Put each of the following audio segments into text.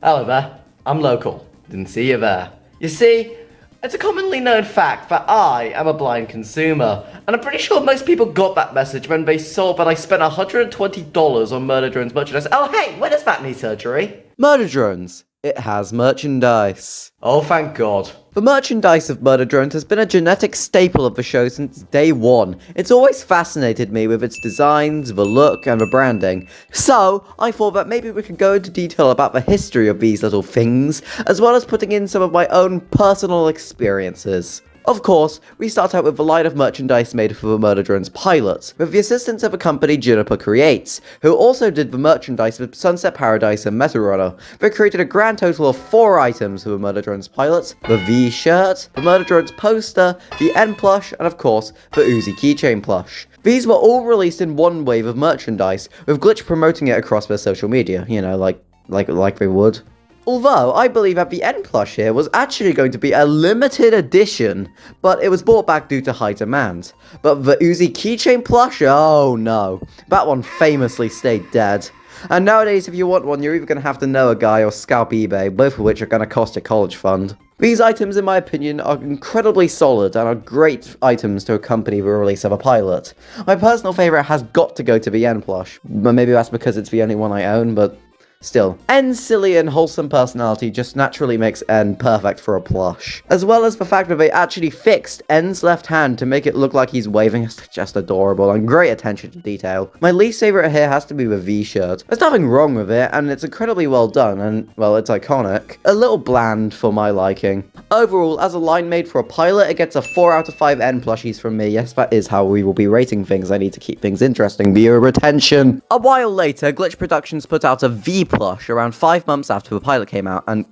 Hello there, I'm local. Didn't see you there. You see, it's a commonly known fact that I am a blind consumer, and I'm pretty sure most people got that message when they saw that I spent $120 on Murder Drones merchandise. Oh hey, when does that need surgery? Murder Drones. It has merchandise. Oh, thank God. The merchandise of Murder Drones has been a genetic staple of the show since day one. It's always fascinated me with its designs, the look, and the branding. So, I thought that maybe we could go into detail about the history of these little things, as well as putting in some of my own personal experiences. Of course, we start out with the line of merchandise made for the Murder Drones pilot, with the assistance of a company Juniper Creates, who also did the merchandise with Sunset Paradise and Metal Runner. They created a grand total of 4 items for the Murder Drones pilot: the V shirt, the Murder Drones poster, the N plush, and of course, the Uzi keychain plush. These were all released in one wave of merchandise, with Glitch promoting it across their social media, you know, like they would. Although, I believe that the N plush here was actually going to be a limited edition, but it was brought back due to high demand. But the Uzi keychain plush? Oh no. That one famously stayed dead. And nowadays, if you want one, you're either going to have to know a guy or scalp eBay, both of which are going to cost your college fund. These items, in my opinion, are incredibly solid and are great items to accompany the release of a pilot. My personal favourite has got to go to the N plush. Maybe that's because it's the only one I own, but still, N's silly and wholesome personality just naturally makes N perfect for a plush. As well as the fact that they actually fixed N's left hand to make it look like he's waving. It's just adorable and great attention to detail. My least favourite here has to be the V shirt. There's nothing wrong with it, and it's incredibly well done, and, well, it's iconic. A little bland for my liking. Overall, as a line made for a pilot, it gets a 4 out of 5 N plushies from me. Yes, that is how we will be rating things. I need to keep things interesting. Viewer retention. A while later, Glitch Productions put out a V plush around 5 months after the pilot came out, and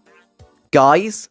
guys,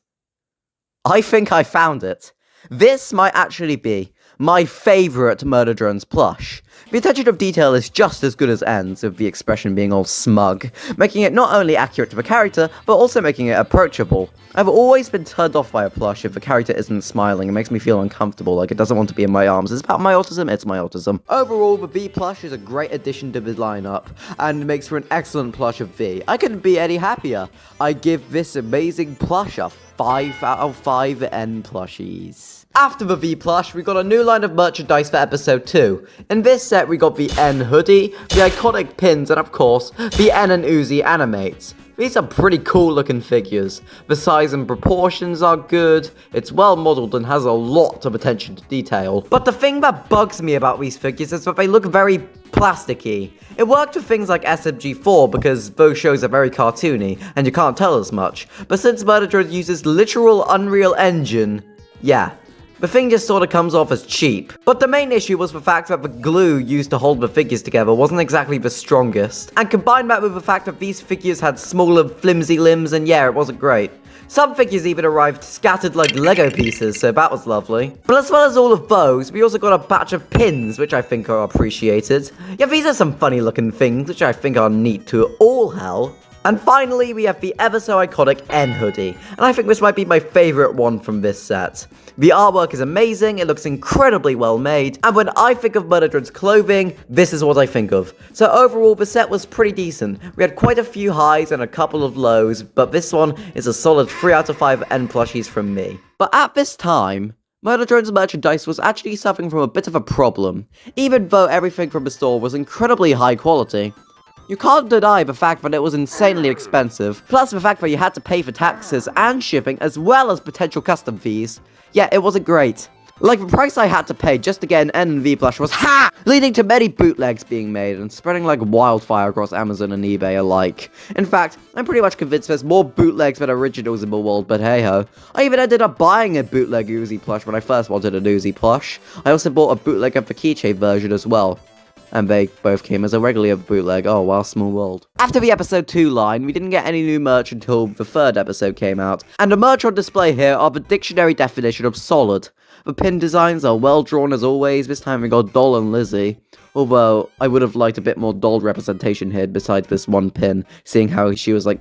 I think I found it. This might actually be my favourite Murder Drones plush. The attention of detail is just as good as N's, with the expression being all smug, making it not only accurate to the character, but also making it approachable. I've always been turned off by a plush if the character isn't smiling. It makes me feel uncomfortable, like it doesn't want to be in my arms. Is that my autism? It's my autism. Overall, the V plush is a great addition to the lineup, and makes for an excellent plush of V. I couldn't be any happier. I give this amazing plush a 5 out of 5 N plushies. After the V plush, we got a new line of merchandise for episode 2. In this set, we got the N hoodie, the iconic pins, and of course, the N and Uzi animates. These are pretty cool looking figures. The size and proportions are good, it's well modelled and has a lot of attention to detail. But the thing that bugs me about these figures is that they look very plasticky. It worked with things like SMG4 because those shows are very cartoony and you can't tell as much. But since Murder Drones uses literal Unreal Engine, yeah, the thing just sort of comes off as cheap. But the main issue was the fact that the glue used to hold the figures together wasn't exactly the strongest. And combine that with the fact that these figures had smaller, flimsy limbs, and yeah, it wasn't great. Some figures even arrived scattered like Lego pieces, so that was lovely. But as well as all of those, we also got a batch of pins, which I think are appreciated. Yeah, these are some funny looking things, which I think are neat to all hell. And finally, we have the ever so iconic N hoodie, and I think this might be my favourite one from this set. The artwork is amazing, it looks incredibly well made, and when I think of Murder Drones clothing, this is what I think of. So overall, the set was pretty decent. We had quite a few highs and a couple of lows, but this one is a solid 3 out of 5 N plushies from me. But at this time, Murder Drones merchandise was actually suffering from a bit of a problem, even though everything from the store was incredibly high quality. You can't deny the fact that it was insanely expensive, plus the fact that you had to pay for taxes and shipping as well as potential custom fees. Yeah, it wasn't great. Like, the price I had to pay just to get an N and V plush was leading to many bootlegs being made and spreading like wildfire across Amazon and eBay alike. In fact, I'm pretty much convinced there's more bootlegs than originals in the world, but hey ho. I even ended up buying a bootleg Uzi plush when I first wanted an Uzi plush. I also bought a bootleg of the keychain version as well. And they both came as a regular bootleg. Oh, wow, small world. After the episode 2 line, we didn't get any new merch until the 3rd episode came out. And the merch on display here are the dictionary definition of solid. The pin designs are well drawn as always. This time we got Doll and Lizzie. Although, I would have liked a bit more doll representation here besides this one pin, seeing how she was like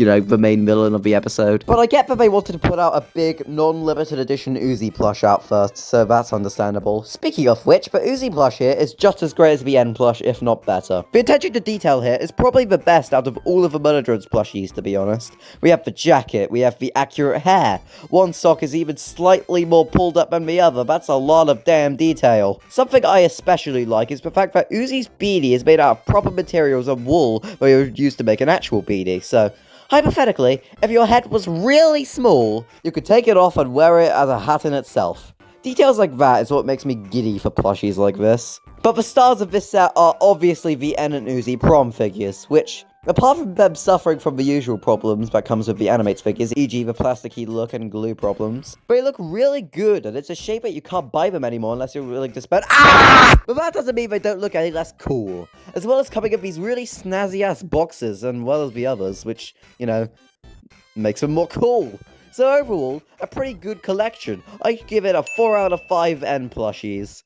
the main villain of the episode. But I get that they wanted to put out a big, non-limited edition Uzi plush out first, so that's understandable. Speaking of which, the Uzi plush here is just as great as the N plush, if not better. The attention to detail here is probably the best out of all of the Murder Drones plushies, to be honest. We have the jacket, we have the accurate hair. One sock is even slightly more pulled up than the other. That's a lot of damn detail. Something I especially like is the fact that Uzi's beanie is made out of proper materials of wool that were used to make an actual beanie, so hypothetically, if your head was really small, you could take it off and wear it as a hat in itself. Details like that is what makes me giddy for plushies like this. But the stars of this set are obviously the N and Uzi prom figures, which, apart from them suffering from the usual problems that comes with the Animates figures, e.g. the plasticky look and glue problems, they look really good, and it's a shame that you can't buy them anymore unless you're willing to spend But that doesn't mean they don't look any less cool, as well as coming in these really snazzy-ass boxes, and well as the others, which, makes them more cool. So overall, a pretty good collection. I give it a 4 out of 5 N plushies.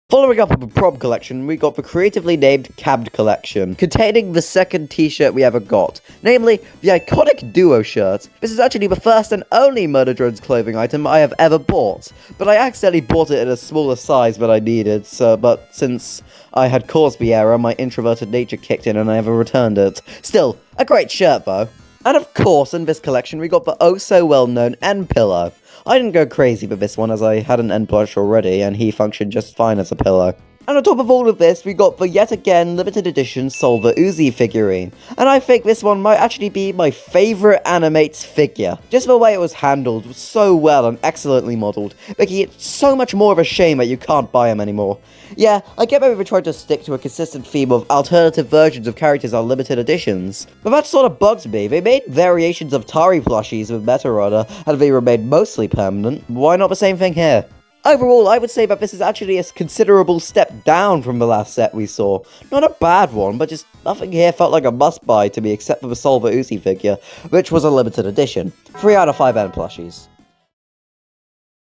Following up on the Prom Collection, we got the creatively named Cabbed Collection, containing the second t-shirt we ever got, namely, the iconic Duo shirt. This is actually the first and only Murder Drones clothing item I have ever bought, but I accidentally bought it in a smaller size than I needed, but since I had caused the error, my introverted nature kicked in and I never returned it. Still, a great shirt though. And of course, in this collection, we got the oh-so-well-known N-Pillow. I didn't go crazy with this one as I had an N-plush already, and he functioned just fine as a pillow. And on top of all of this, we got the yet again limited edition Solver Uzi figurine. And I think this one might actually be my favourite Animates figure. Just the way it was handled was so well and excellently modelled, making it so much more of a shame that you can't buy them anymore. Yeah, I get maybe we're trying to stick to a consistent theme of alternative versions of characters on limited editions, but that sort of bugs me. They made variations of Tari plushies with Meta Runner, and they remained mostly permanent. Why not the same thing here? Overall, I would say that this is actually a considerable step down from the last set we saw. Not a bad one, but just nothing here felt like a must-buy to me except for the Solver Uzi figure, which was a limited edition. 3 out of 5 N plushies.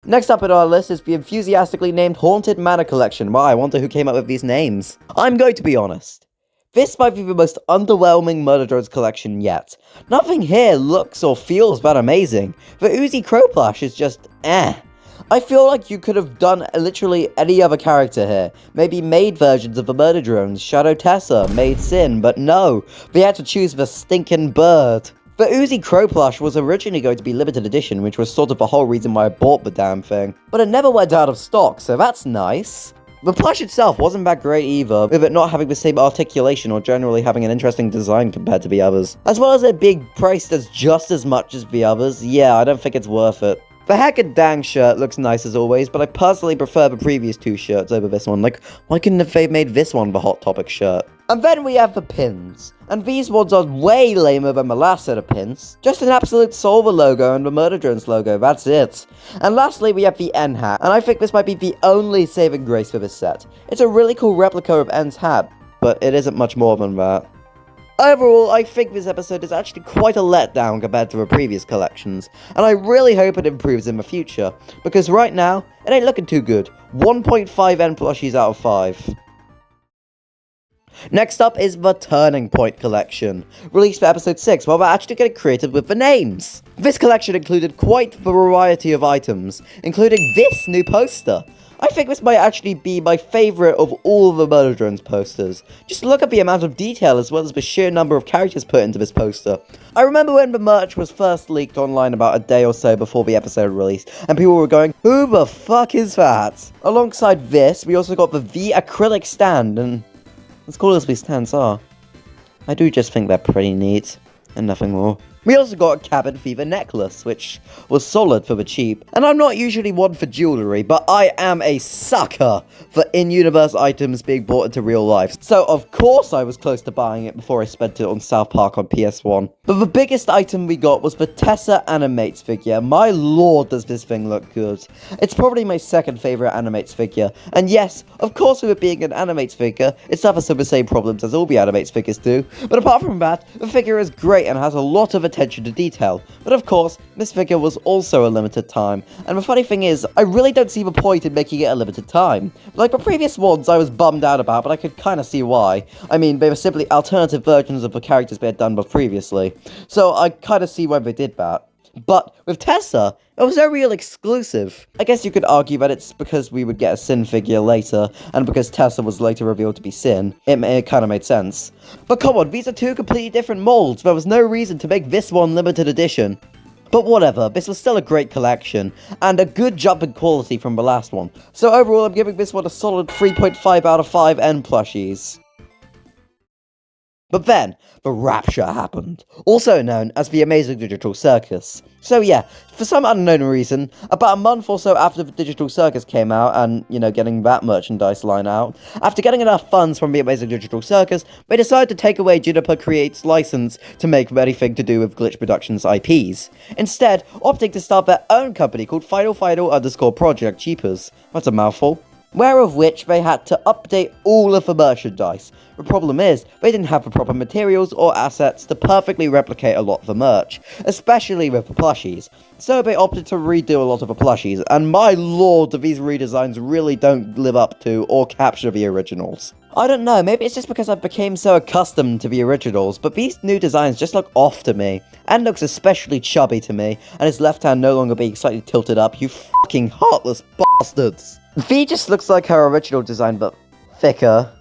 Next up in our list is the enthusiastically named Haunted Manor Collection. Wow, I wonder who came up with these names. I'm going to be honest. This might be the most underwhelming Murder Drones collection yet. Nothing here looks or feels that amazing. The Uzi Crow plush is just eh. I feel like you could have done literally any other character here. Maybe made versions of the Murder Drones, Shadow Tessa, Made Sin, but no. They had to choose the stinking bird. The Uzi Crow plush was originally going to be limited edition, which was sort of the whole reason why I bought the damn thing. But it never went out of stock, so that's nice. The plush itself wasn't that great either, with it not having the same articulation or generally having an interesting design compared to the others. As well as it being priced as just as much as the others, yeah, I don't think it's worth it. The Heck and Dang shirt looks nice as always, but I personally prefer the previous two shirts over this one. Like, why couldn't they have made this one the Hot Topic shirt? And then we have the pins. And these ones are way lamer than the last set of pins. Just an absolute Solver logo and the Murder Drones logo, that's it. And lastly, we have the N hat, and I think this might be the only saving grace for this set. It's a really cool replica of N's hat, but it isn't much more than that. Overall, I think this episode is actually quite a letdown compared to the previous collections, and I really hope it improves in the future, because right now, it ain't looking too good. 1.5 N plushies out of 5. Next up is the Turning Point Collection, released for episode 6, while we're actually getting creative with the names. This collection included quite the variety of items, including this new poster. I think this might actually be my favourite of all the Murder Drones posters. Just look at the amount of detail as well as the sheer number of characters put into this poster. I remember when the merch was first leaked online about a day or so before the episode released, and people were going, who the fuck is that? Alongside this, we also got the V acrylic stand, and as cool as these stands are, I do just think they're pretty neat, and nothing more. We also got a Cabin Fever necklace, which was solid for the cheap. And I'm not usually one for jewellery, but I am a sucker for in-universe items being brought into real life. So of course I was close to buying it before I spent it on South Park on PS1. But the biggest item we got was the Tessa Animates figure. My lord, does this thing look good. It's probably my second favourite Animates figure. And yes, of course with it being an Animates figure, it suffers from the same problems as all the Animates figures do. But apart from that, the figure is great and has a lot of attention attention to detail. But of course, this figure was also a limited time, and the funny thing is, I really don't see the point in making it a limited time. Like the previous ones I was bummed out about, but I could kinda see why. I mean, they were simply alternative versions of the characters they had done previously, so I kinda see why they did that. But with Tessa, it was no real exclusive. I guess you could argue that it's because we would get a Sin figure later, and because Tessa was later revealed to be Sin. It kinda made sense. But come on, these are two completely different molds. There was no reason to make this one limited edition. But whatever, this was still a great collection, and a good jump in quality from the last one. So overall, I'm giving this one a solid 3.5 out of 5 N plushies. But then, the rapture happened, also known as the Amazing Digital Circus. So yeah, for some unknown reason, about a month or so after the Digital Circus came out, and, getting that merchandise line out, after getting enough funds from the Amazing Digital Circus, they decided to take away Juniper Creates' license to make anything to do with Glitch Productions IPs, instead opting to start their own company called Final_Project Cheapers. That's a mouthful. Whereof which they had to update all of the merchandise. The problem is, they didn't have the proper materials or assets to perfectly replicate a lot of the merch, especially with the plushies. So they opted to redo a lot of the plushies, and my lord, these redesigns really don't live up to or capture the originals. I don't know, maybe it's just because I became so accustomed to the originals, but these new designs just look off to me, and looks especially chubby to me, and his left hand no longer being slightly tilted up, you fucking heartless bastards. V just looks like her original design, but thicker.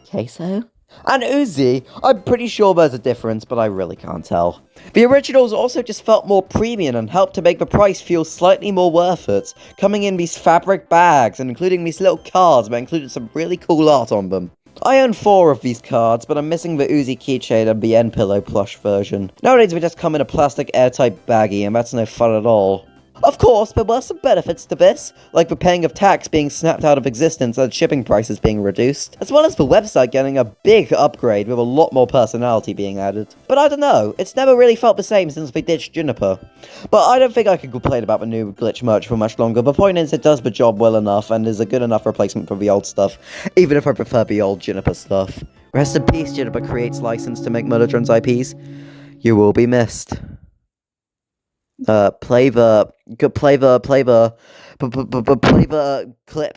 Queso? And Uzi, I'm pretty sure there's a difference, but I really can't tell. The originals also just felt more premium and helped to make the price feel slightly more worth it, coming in these fabric bags and including these little cards that included some really cool art on them. I own 4 of these cards, but I'm missing the Uzi keychain and the N-Pillow plush version. Nowadays they just come in a plastic airtight baggie, and that's no fun at all. Of course, there were some benefits to this, like the paying of tax being snapped out of existence and shipping prices being reduced, as well as the website getting a big upgrade with a lot more personality being added. But I don't know, it's never really felt the same since we ditched Juniper. But I don't think I can complain about the new glitch merch for much longer. The point is, it does the job well enough and is a good enough replacement for the old stuff, even if I prefer the old Juniper stuff. Rest in peace, Juniper Creates license to make Murdertrons IPs. You will be missed. Play the clip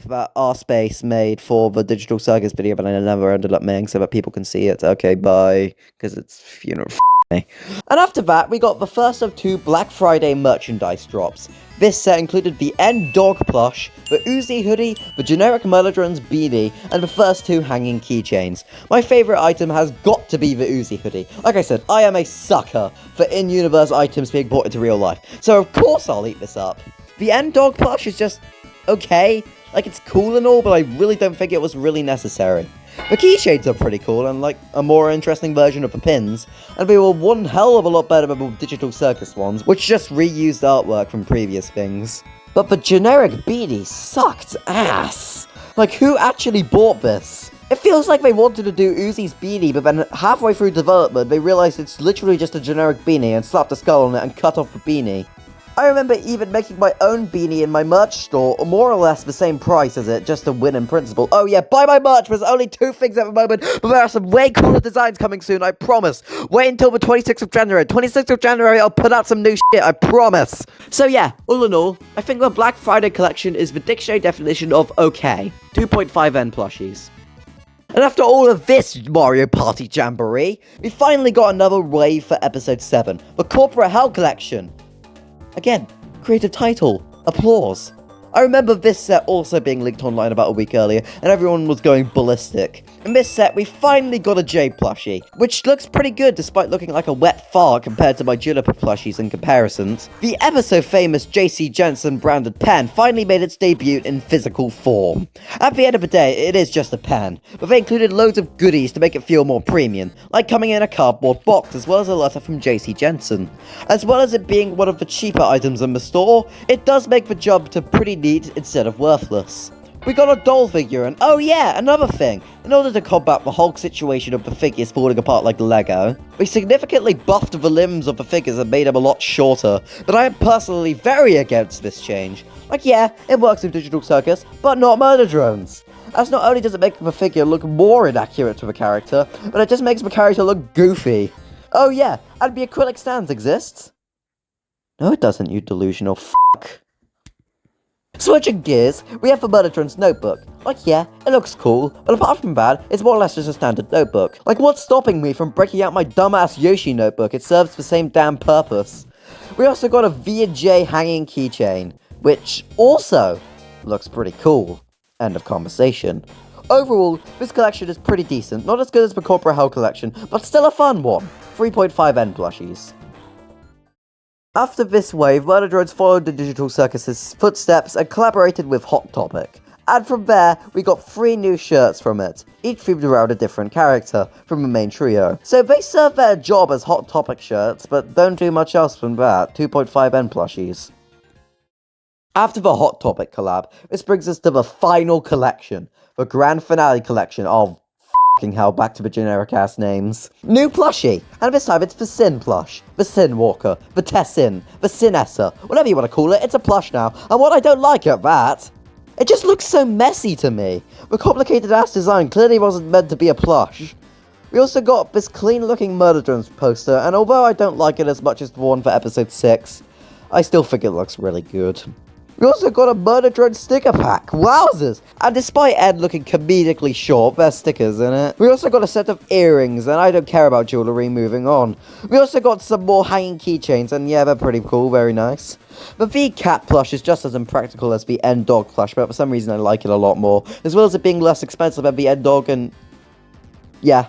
that R-Space made for the Digital Circus video, but I never ended up making so that people can see it. Okay, bye, because it's funeral me. And after that, we got the first of 2 Black Friday merchandise drops. This set included the N-Dog plush, the Uzi hoodie, the generic Murdertrons beanie, and the first 2 hanging keychains. My favourite item has got to be the Uzi hoodie. Like I said, I am a sucker for in-universe items being brought into real life, so of course I'll eat this up. The N-Dog plush is just okay. Like, it's cool and all, but I really don't think it was really necessary. The keychains are pretty cool and like a more interesting version of the pins, and they were one hell of a lot better than the Digital Circus ones, which just reused artwork from previous things. But the generic beanie sucked ass. Like, who actually bought this? It feels like they wanted to do Uzi's beanie, but then halfway through development they realized it's literally just a generic beanie and slapped a skull on it and cut off the beanie. I remember even making my own beanie in my merch store, more or less the same price as it, just to win in principle. Oh yeah, buy my merch! There's only 2 things at the moment, but there are some way cooler designs coming soon, I promise. Wait until the 26th of January. 26th of January, I'll put out some new shit, I promise. So yeah, all in all, I think the Black Friday collection is the dictionary definition of okay. 2.5 N plushies. And after all of this Mario Party jamboree, we finally got another wave for episode 7, the Corporate Hell Collection. Again, creative title, applause. I remember this set also being leaked online about a week earlier, and everyone was going ballistic. In this set, we finally got a J plushie, which looks pretty good despite looking like a wet fart compared to my Juniper plushies in comparisons. The ever so famous JC Jensen branded pen finally made its debut in physical form. At the end of the day, it is just a pen, but they included loads of goodies to make it feel more premium, like coming in a cardboard box as well as a letter from JC Jensen. As well as it being one of the cheaper items in the store, it does make the job to pretty neat instead of worthless. We got a doll figure, and oh yeah, another thing. In order to combat the Hulk situation of the figures falling apart like Lego, we significantly buffed the limbs of the figures and made them a lot shorter, but I am personally very against this change. Like yeah, it works with Digital Circus, but not Murdertrons. As not only does it make the figure look more inaccurate to the character, but it just makes the character look goofy. Oh yeah, and the acrylic stands exists. No, it doesn't, you delusional fuck. Switching gears, we have the Murdertron's notebook. Like, yeah, it looks cool, but apart from that, it's more or less just a standard notebook. Like, what's stopping me from breaking out my dumbass Yoshi notebook? It serves the same damn purpose. We also got a V&J hanging keychain, which also looks pretty cool. End of conversation. Overall, this collection is pretty decent, not as good as the Corporate Hell collection, but still a fun one. 3.5N plushies. After this wave, Murder Drones followed the Digital Circus's footsteps and collaborated with Hot Topic. And from there, we got 3 new shirts from it, each themed around a different character from the main trio. So they serve their job as Hot Topic shirts, but don't do much else than that. 2.5N plushies. After the Hot Topic collab, this brings us to the final collection, the grand finale collection of f***ing hell, back to the generic ass names. New plushie, and this time it's the Sin plush, the Sin Walker, the Tessin, the Sinessa, whatever you want to call it, it's a plush now, and what I don't like at that, it just looks so messy to me. The complicated ass design clearly wasn't meant to be a plush. We also got this clean looking Murder Drones poster, and although I don't like it as much as the one for episode 6, I still think it looks really good. We also got a Murder Drone sticker pack, wowzers! And despite Ed looking comedically short, there's stickers in it. We also got a set of earrings, and I don't care about jewellery, moving on. We also got some more hanging keychains, and yeah, they're pretty cool, very nice. The V-Cat plush is just as impractical as the N-Dog plush, but for some reason I like it a lot more, as well as it being less expensive than the N-Dog, and yeah,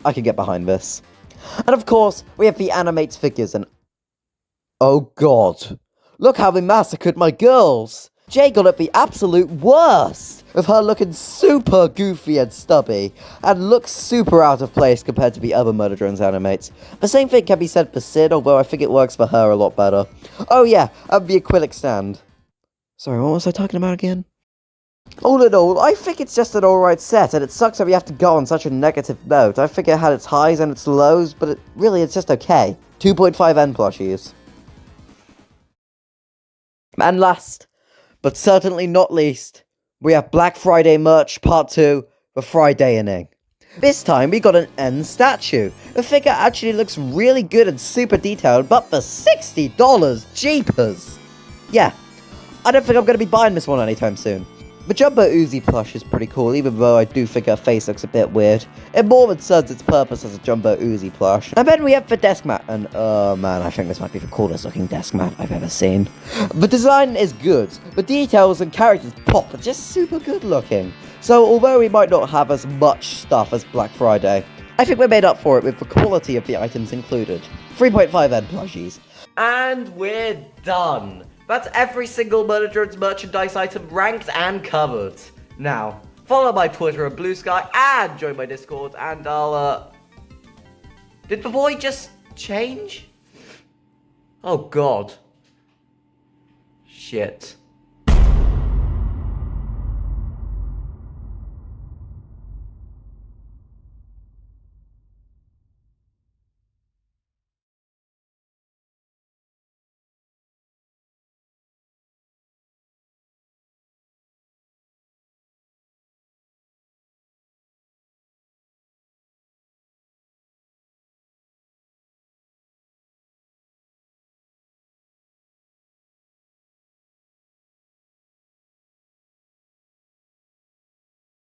I can get behind this. And of course, we have the Animates figures, and oh god. Look how they massacred my girls! Jay got it the absolute worst! With her looking super goofy and stubby, and looks super out of place compared to the other Murder Drones animates. The same thing can be said for Sid, although I think it works for her a lot better. Oh yeah, and the acrylic stand. Sorry, what was I talking about again? All in all, I think it's just an alright set, and it sucks that we have to go on such a negative note. I think it had its highs and its lows, but it's just okay. 2.5N plushies. And last, but certainly not least, we have Black Friday merch part 2, the Fridayaning. This time we got an N statue. The figure actually looks really good and super detailed, but for $60, jeepers! Yeah, I don't think I'm going to be buying this one anytime soon. The Jumbo Uzi plush is pretty cool, even though I do think her face looks a bit weird. It more than serves its purpose as a Jumbo Uzi plush. And then we have the desk mat, and oh man, I think this might be the coolest looking desk mat I've ever seen. The design is good, the details and characters pop are just super good looking. So although we might not have as much stuff as Black Friday, I think we're made up for it with the quality of the items included. 3.5N plushies. And we're done. That's every single Murder Drones merchandise item ranked and covered. Now, follow my Twitter and Blue Sky and join my Discord, and I'll, Did the void just change? Oh god. Shit.